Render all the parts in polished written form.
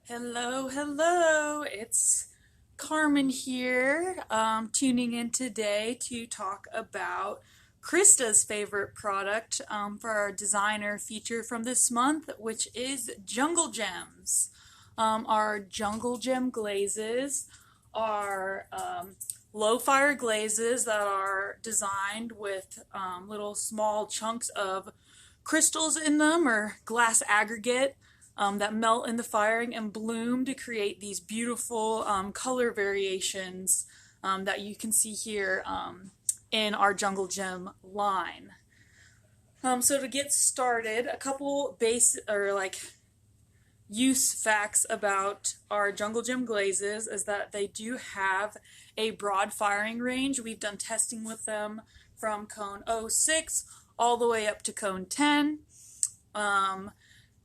Hello, hello. It's Carmen here, tuning in today to talk about Krista's favorite product for our designer feature from this month, which is Jungle Gems. Our Jungle Gem glazes are low fire glazes that are designed with little small chunks of crystals in them or glass aggregate that melt in the firing and bloom to create these beautiful color variations that you can see here in our Jungle Gem line. So to get started, a couple base or use facts about our Jungle Gem glazes is that they do have a broad firing range. We've done testing with them from cone 06 all the way up to cone 10.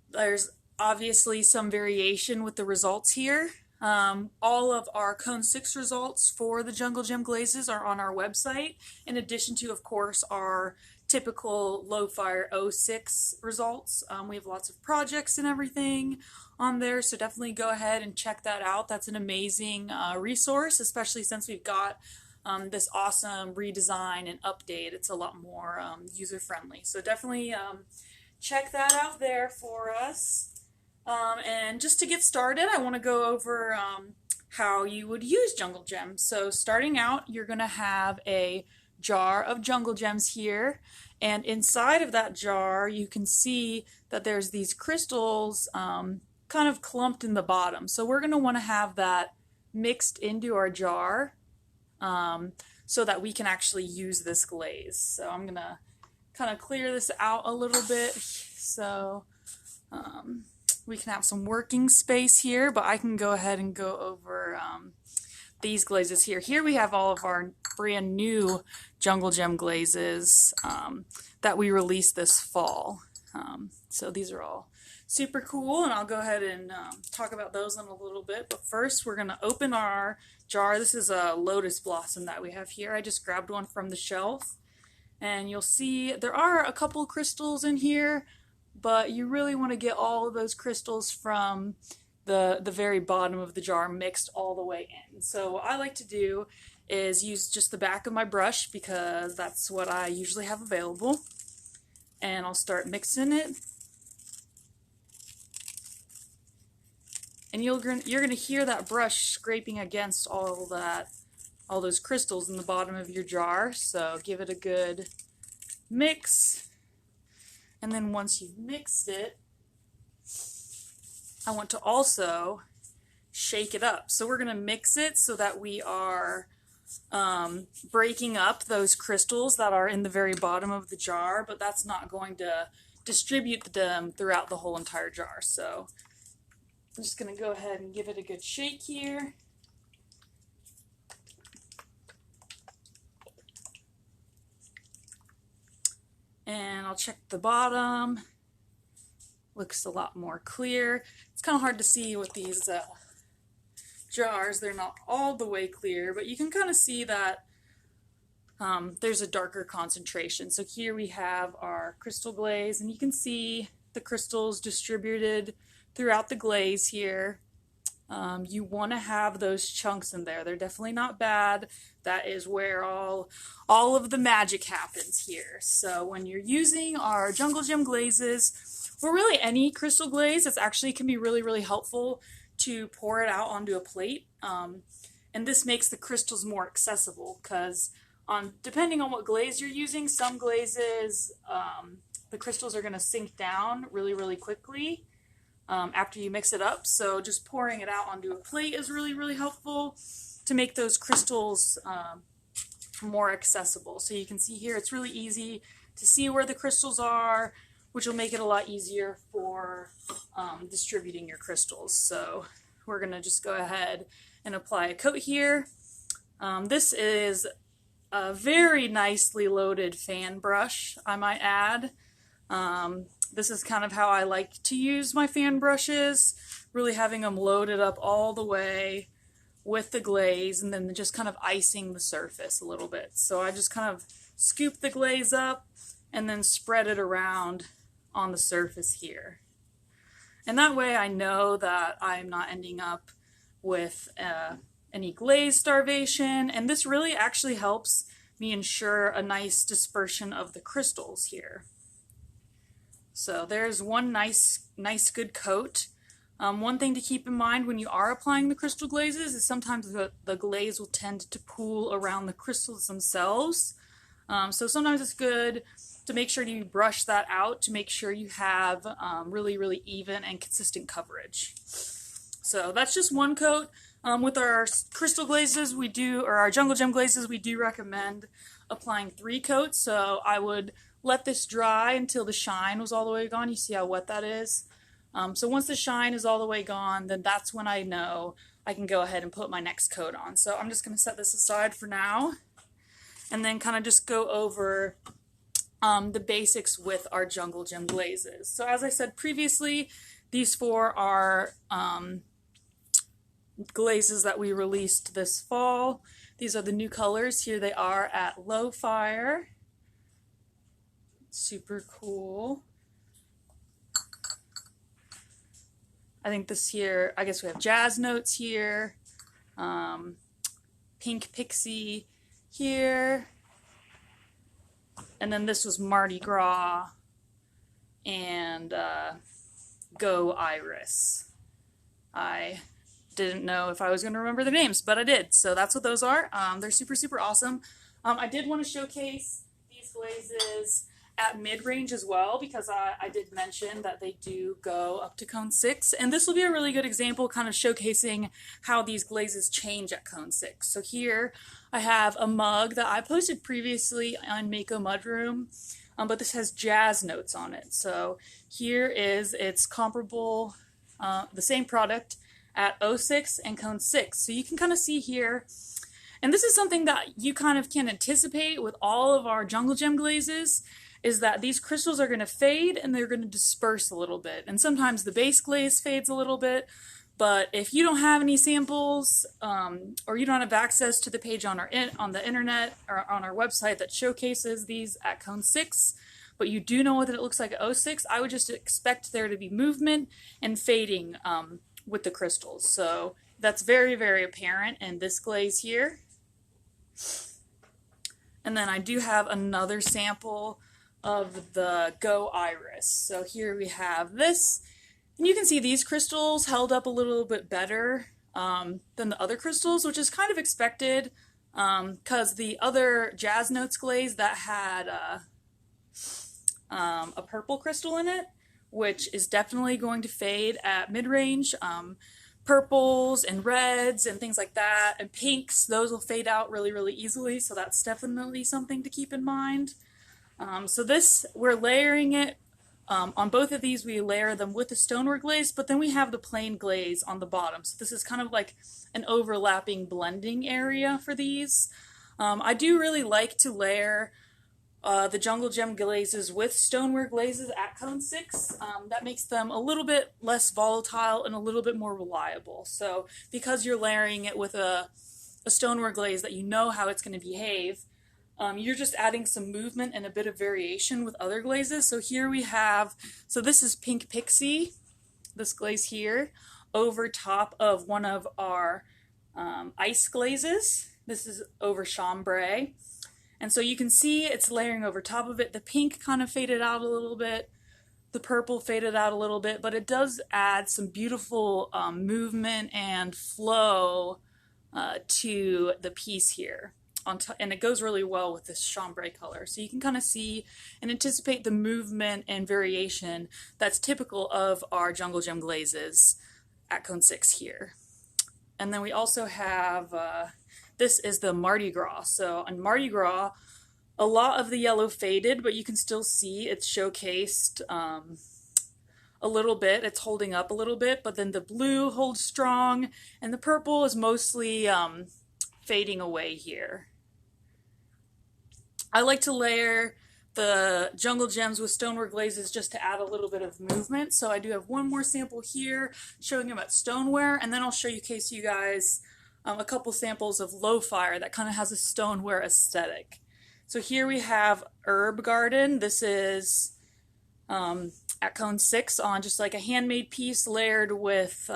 There's obviously some variation with the results here. All of our cone 6 results for the Jungle Gem glazes are on our website, in addition to, of course, our typical low fire 06 results. We have lots of projects and everything on there, so definitely go ahead and check that out. That's an amazing resource, especially since we've got this awesome redesign and update. It's a lot more user-friendly, so definitely check that out there for us. And just to get started, I want to go over how you would use Jungle Gems. So starting out, you're going to have a jar of Jungle Gems here, and inside of that jar you can see that there's these crystals kind of clumped in the bottom. So we're going to want to have that mixed into our jar so that we can actually use this glaze. So I'm going to kind of clear this out a little bit so we can have some working space here, but I can go ahead and go over these glazes here. Here we have all of our brand new Jungle Gem glazes that we released this fall. So these are all super cool, and I'll go ahead and talk about those in a little bit. But first, we're going to open our jar. This is a Lotus Blossom that we have here. I just grabbed one from the shelf, and you'll see there are a couple crystals in here, but you really want to get all of those crystals from the very bottom of the jar mixed all the way in. So what I like to do is use just the back of my brush because that's what I usually have available. And I'll start mixing it. And you're gonna hear that brush scraping against all those crystals in the bottom of your jar. So give it a good mix. And then once you've mixed it, I want to also shake it up. So we're going to mix it so that we are breaking up those crystals that are in the very bottom of the jar, but that's not going to distribute them throughout the whole entire jar. So I'm just going to go ahead and give it a good shake here. And I'll check the bottom. Looks a lot more clear. It's kind of hard to see with these jars. They're not all the way clear, but you can kind of see that there's a darker concentration. So here we have our crystal glaze, and you can see the crystals distributed throughout the glaze here. You want to have those chunks in there. They're definitely not bad. That is where all of the magic happens here. So when you're using our Jungle Gem glazes, or really any crystal glaze, it actually can be really, really helpful to pour it out onto a plate. And this makes the crystals more accessible because depending on what glaze you're using, some glazes, the crystals are going to sink down really, really quickly after you mix it up. So just pouring it out onto a plate is really, really helpful to make those crystals more accessible. So you can see here it's really easy to see where the crystals are, which will make it a lot easier for distributing your crystals. So we're going to just go ahead and apply a coat here. This is a very nicely loaded fan brush, I might add. This is kind of how I like to use my fan brushes, really having them loaded up all the way with the glaze and then just kind of icing the surface a little bit. So I just kind of scoop the glaze up and then spread it around on the surface here. And that way I know that I'm not ending up with any glaze starvation, and this really actually helps me ensure a nice dispersion of the crystals here. So there's one nice good coat. One thing to keep in mind when you are applying the crystal glazes is sometimes the glaze will tend to pool around the crystals themselves. So sometimes it's good to make sure you brush that out to make sure you have really even and consistent coverage. So that's just one coat. With our crystal glazes we do, or our jungle gem glazes, we do recommend applying 3 coats. So I would let this dry until the shine was all the way gone. You see how wet that is? So once the shine is all the way gone, then that's when I know I can go ahead and put my next coat on. So I'm just going to set this aside for now and then kind of just go over the basics with our jungle gem glazes. So as I said previously, these 4 are glazes that we released this fall. These are the new colors. Here they are at low fire. Super cool. I think this here, I guess we have jazz notes here, pink Pixie here, and then this was Mardi Gras and Go Iris. I didn't know if I was going to remember the names, but I did, so that's what those are. They're super awesome. I did want to showcase these glazes at mid-range as well, because I did mention that they do go up to cone 6, and this will be a really good example kind of showcasing how these glazes change at cone 6. So here I have a mug that I posted previously on Mako Mudroom, but this has jazz notes on it. So here is its comparable, the same product at 06 and cone 6. So you can kind of see here, and this is something that you kind of can anticipate with all of our jungle gem glazes, is that these crystals are going to fade and they're going to disperse a little bit. And sometimes the base glaze fades a little bit, but if you don't have any samples or you don't have access to the page on the internet or on our website that showcases these at cone 6, but you do know what it looks like at 06, I would just expect there to be movement and fading with the crystals. So that's very apparent in this glaze here. And then I do have another sample of the Go Iris. So here we have this, and you can see these crystals held up a little bit better than the other crystals, which is kind of expected because the other Jazz Notes glaze that had a purple crystal in it, which is definitely going to fade at mid-range. Purples and reds and things like that, and pinks, those will fade out really easily, so that's definitely something to keep in mind. So this, we're layering it, on both of these we layer them with the stonework glaze, but then we have the plain glaze on the bottom. So this is kind of like an overlapping blending area for these. I do really like to layer the jungle gem glazes with stoneware glazes at cone 6. That makes them a little bit less volatile and a little bit more reliable. So because you're layering it with a stoneware glaze that you know how it's going to behave, you're just adding some movement and a bit of variation with other glazes. So here we have, so this is Pink Pixie, this glaze here, over top of one of our ice glazes. This is over chambray. And so you can see it's layering over top of it. The pink kind of faded out a little bit. The purple faded out a little bit, but it does add some beautiful movement and flow to the piece here. And it goes really well with this chambray color. So you can kind of see and anticipate the movement and variation that's typical of our jungle gem glazes at cone 6 here. And then we also have, this is the Mardi Gras. So on Mardi Gras, a lot of the yellow faded, but you can still see it's showcased a little bit. It's holding up a little bit, but then the blue holds strong, and the purple is mostly fading away here. I like to layer the jungle gems with stoneware glazes just to add a little bit of movement. So I do have one more sample here showing you about stoneware, and then I'll showcase you guys a couple samples of low fire that kind of has a stoneware aesthetic. So here we have Herb Garden. This is at Cone 6 on just like a handmade piece layered with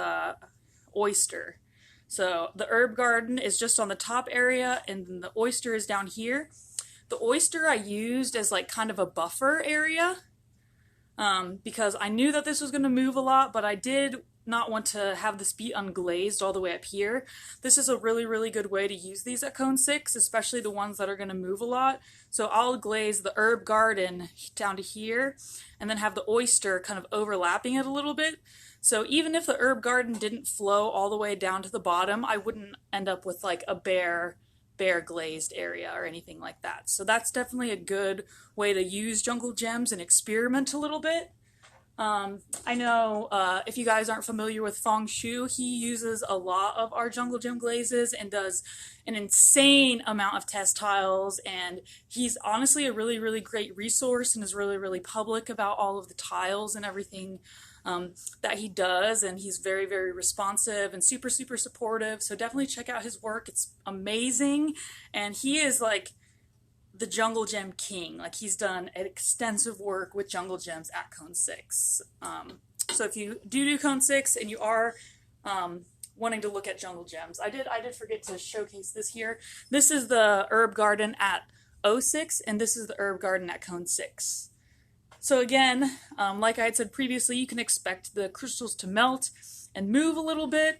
oyster. So the herb garden is just on the top area and then the oyster is down here. The oyster I used as like kind of a buffer area because I knew that this was going to move a lot, but I did not want to have this be unglazed all the way up here. This is a really, really good way to use these at Cone 6, especially the ones that are going to move a lot. So I'll glaze the herb garden down to here and then have the oyster kind of overlapping it a little bit. So even if the herb garden didn't flow all the way down to the bottom, I wouldn't end up with like a bare glazed area or anything like that. So that's definitely a good way to use jungle gems and experiment a little bit. I know if you guys aren't familiar with Feng Shu, he uses a lot of our jungle gem glazes and does an insane amount of test tiles, and he's honestly a really, really great resource and is really, really public about all of the tiles and everything that he does, and he's very, very responsive and super, super supportive. So definitely check out his work. It's amazing, and he is like the jungle gem king. Like, he's done extensive work with jungle gems at Cone 6. So if you do Cone 6 and you are wanting to look at jungle gems, I did forget to showcase this here. This is the herb garden at O6 and this is the herb garden at Cone 6. So again, like I had said previously, you can expect the crystals to melt and move a little bit.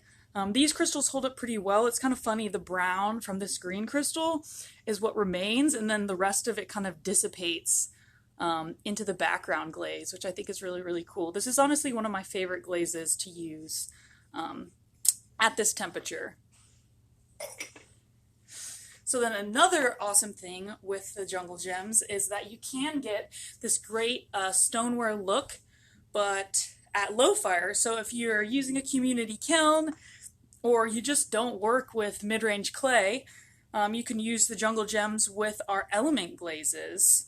These crystals hold up pretty well. It's kind of funny, the brown from this green crystal is what remains, and then the rest of it kind of dissipates into the background glaze, which I think is really, really cool. This is honestly one of my favorite glazes to use at this temperature. So then another awesome thing with the jungle gems is that you can get this great stoneware look, but at low fire. So if you're using a community kiln, or you just don't work with mid-range clay, you can use the jungle gems with our element glazes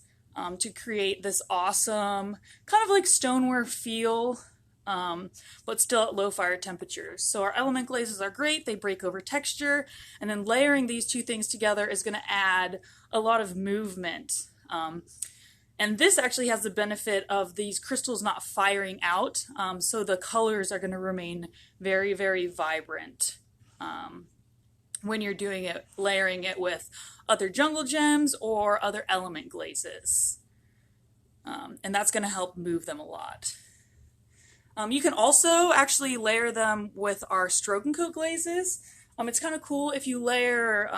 to create this awesome kind of like stoneware feel, but still at low fire temperatures. So our element glazes are great, they break over texture, and then layering these two things together is going to add a lot of movement. And this actually has the benefit of these crystals not firing out, so the colors are going to remain very, very vibrant when you're doing it, layering it with other jungle gems or other element glazes. And that's going to help move them a lot. You can also actually layer them with our stroke and coat glazes. It's kind of cool if you layer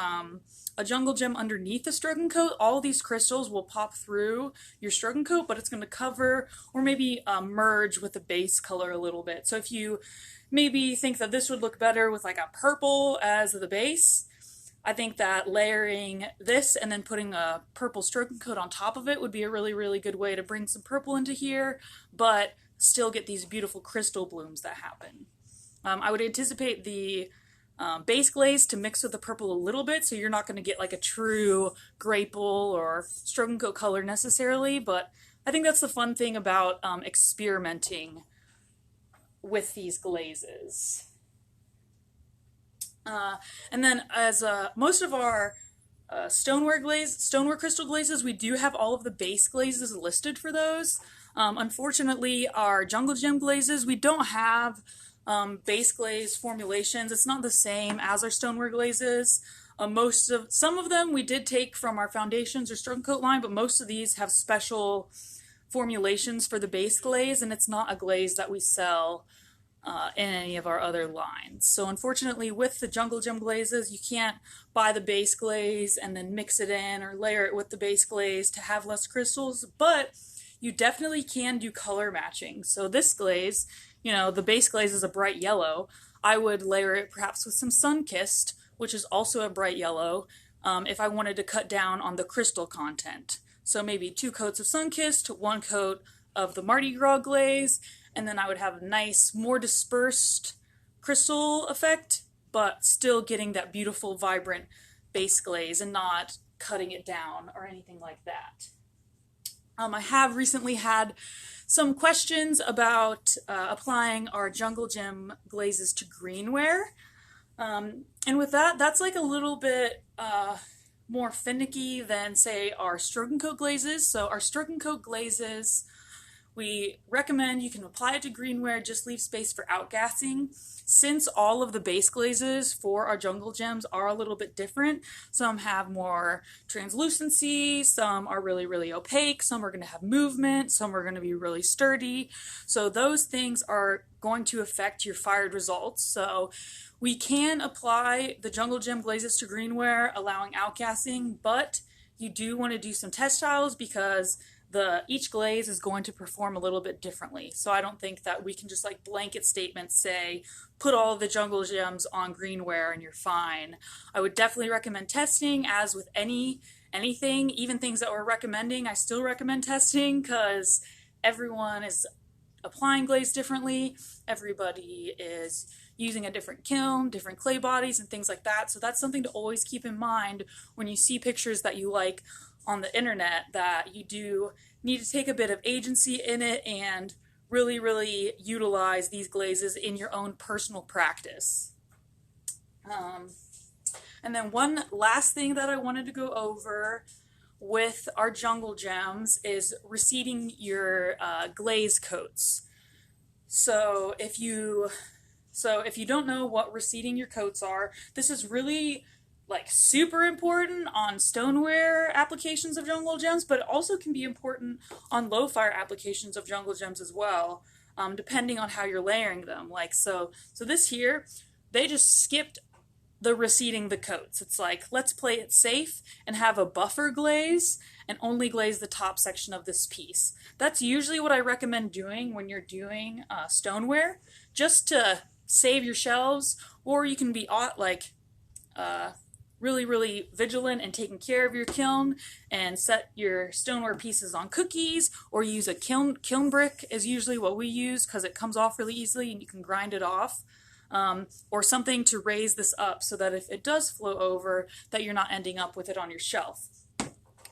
a jungle gem underneath the stroke and coat. All these crystals will pop through your stroke and coat, but it's going to cover or maybe merge with the base color a little bit. So if you maybe think that this would look better with like a purple as the base, I think that layering this and then putting a purple stroke and coat on top of it would be a really, really good way to bring some purple into here, but still get these beautiful crystal blooms that happen. I would anticipate the base glaze to mix with the purple a little bit, so you're not going to get like a true grapple or stroke and coat color necessarily, but I think that's the fun thing about experimenting with these glazes. And then as most of our stoneware crystal glazes, we do have all of the base glazes listed for those. Unfortunately, our jungle gem glazes, we don't have base glaze formulations. It's not the same as our stoneware glazes. Some of them we did take from our foundations or stroke and coat line, but most of these have special formulations for the base glaze, and it's not a glaze that we sell in any of our other lines. So unfortunately, with the jungle gem glazes, you can't buy the base glaze and then mix it in or layer it with the base glaze to have less crystals, but you definitely can do color matching. So this glaze, you know, the base glaze is a bright yellow. I would layer it perhaps with some Sun-Kissed, which is also a bright yellow, if I wanted to cut down on the crystal content. So maybe 2 coats of Sun-Kissed, 1 coat of the Mardi Gras glaze, and then I would have a nice, more dispersed crystal effect, but still getting that beautiful, vibrant base glaze and not cutting it down or anything like that. I have recently had some questions about applying our jungle gem glazes to greenware. And with that, that's like a little bit more finicky than, say, our stroke and coat glazes. So our stroke and coat glazes, We recommend you can apply it to greenware, just leave space for outgassing. Since all of the base glazes for our jungle gems are a little bit different, some have more translucency, some are really, really opaque, some are going to have movement, some are going to be really sturdy. So those things are going to affect your fired results. So we can apply the jungle gem glazes to greenware, allowing outgassing, but you do want to do some test trials because each glaze is going to perform a little bit differently. So I don't think that we can just like blanket statements say, put all of the jungle gems on greenware and you're fine. I would definitely recommend testing, as with anything, even things that we're recommending, I still recommend testing because everyone is applying glaze differently. Everybody is using a different kiln, different clay bodies and things like that. So that's something to always keep in mind when you see pictures that you like on the internet, that you do need to take a bit of agency in it and really, really utilize these glazes in your own personal practice. And then one last thing that I wanted to go over with our jungle gems is reseeding your glaze coats. So if you don't know what reseeding your coats are, this is really like super important on stoneware applications of jungle gems, but it also can be important on low fire applications of jungle gems as well, depending on how you're layering them. Like so this here, they just skipped the reseeding the coats. It's like, let's play it safe and have a buffer glaze and only glaze the top section of this piece. That's usually what I recommend doing when you're doing stoneware, just to save your shelves, or you can be really, really vigilant and taking care of your kiln and set your stoneware pieces on cookies, or use a kiln brick is usually what we use because it comes off really easily and you can grind it off, or something to raise this up so that if it does flow over, that you're not ending up with it on your shelf.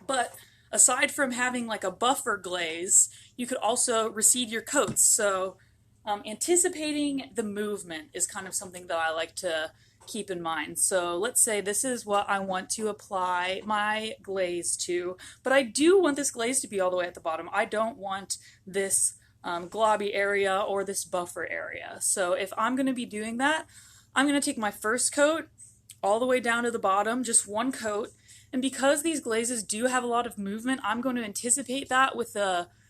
But aside from having like a buffer glaze, you could also reseed your coats. So anticipating the movement is kind of something that I like to keep in mind. So let's say this is what I want to apply my glaze to, but I do want this glaze to be all the way at the bottom. I don't want this globby area or this buffer area. So if I'm going to be doing that, I'm going to take my first coat all the way down to the bottom, just one coat. And because these glazes do have a lot of movement, I'm going to anticipate that with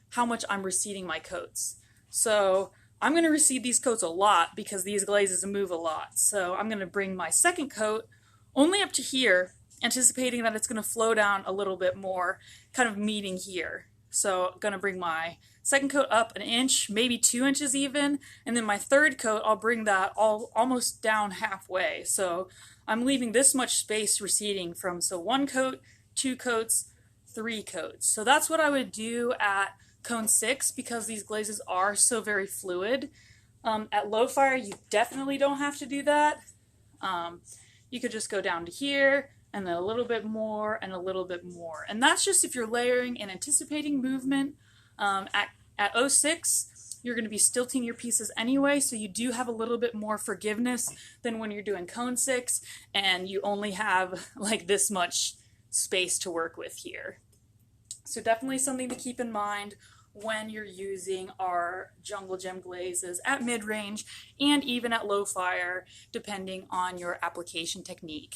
how much I'm reseeding my coats. So I'm going to reseed these coats a lot because these glazes move a lot. So I'm going to bring my second coat only up to here, anticipating that it's going to flow down a little bit more, kind of meeting here. So I'm going to bring my second coat up an inch, maybe 2 inches even, and then my third coat, I'll bring that almost down halfway. So I'm leaving this much space reseeding from, so 1 coat, 2 coats, 3 coats. So that's what I would do at cone 6 because these glazes are so very fluid. At low fire, you definitely don't have to do that. You could just go down to here and then a little bit more and a little bit more. And that's just if you're layering and anticipating movement. At 06, you're going to be stilting your pieces anyway, so you do have a little bit more forgiveness than when you're doing cone 6 and you only have like this much space to work with here. So definitely something to keep in mind when you're using our jungle gem glazes at mid-range and even at low fire, depending on your application technique.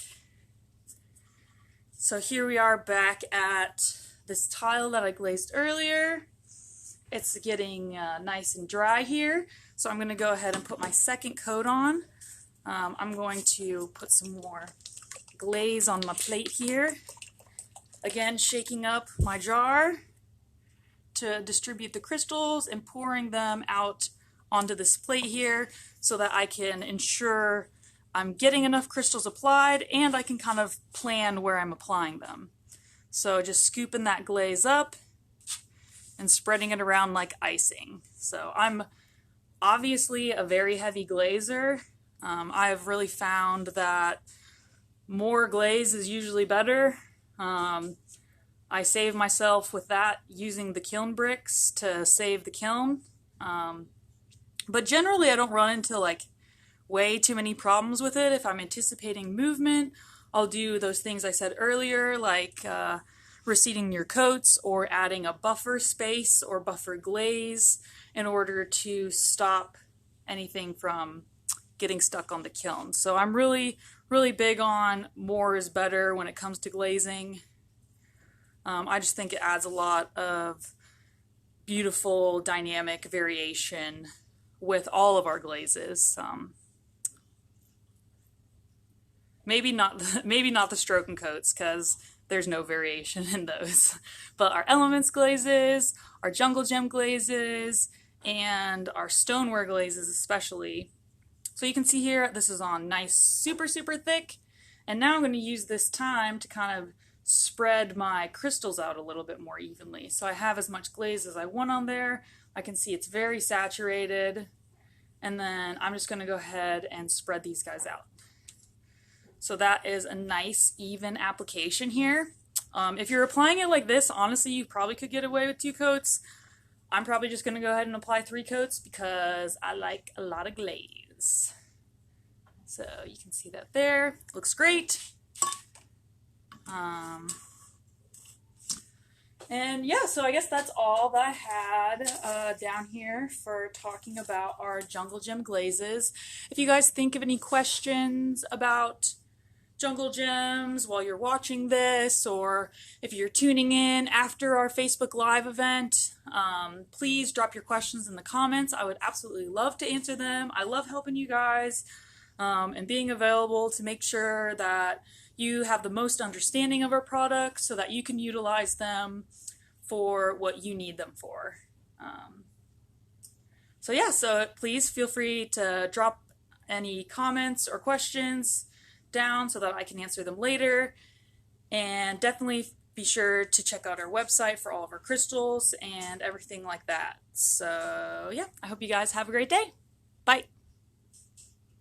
So here we are back at this tile that I glazed earlier. It's getting nice and dry here, so I'm going to go ahead and put my second coat on. I'm going to put some more glaze on my plate here. Again, shaking up my jar to distribute the crystals and pouring them out onto this plate here so that I can ensure I'm getting enough crystals applied and I can kind of plan where I'm applying them. So just scooping that glaze up and spreading it around like icing. So I'm obviously a very heavy glazer. I have really found that more glaze is usually better. I save myself with that using the kiln bricks to save the kiln. But generally I don't run into like way too many problems with it. If I'm anticipating movement, I'll do those things I said earlier, like reseating your coats or adding a buffer space or buffer glaze in order to stop anything from getting stuck on the kiln. So I'm really big on more is better when it comes to glazing. I just think it adds a lot of beautiful dynamic variation with all of our glazes. Maybe not the stroke and coats, because there's no variation in those. But our Elements glazes, our Jungle Gem glazes, and our stoneware glazes especially. So you can see here, this is on nice, super thick. And now I'm going to use this time to kind of spread my crystals out a little bit more evenly. So I have as much glaze as I want on there. I can see it's very saturated. And then I'm just going to go ahead and spread these guys out. So that is a nice even application here. If you're applying it like this, honestly, you probably could get away with 2 coats. I'm probably just going to go ahead and apply 3 coats because I like a lot of glaze. So you can see that there. Looks great. And yeah, so I guess that's all that I had down here for talking about our Jungle Gem glazes. If you guys think of any questions about Jungle Gems while you're watching this, or if you're tuning in after our Facebook Live event, please drop your questions in the comments. I would absolutely love to answer them. I love helping you guys and being available to make sure that you have the most understanding of our products so that you can utilize them for what you need them for. So yeah, so please feel free to drop any comments or questions down so that I can answer them later. And definitely be sure to check out our website for all of our crystals and everything like that. So yeah, I hope you guys have a great day. Bye.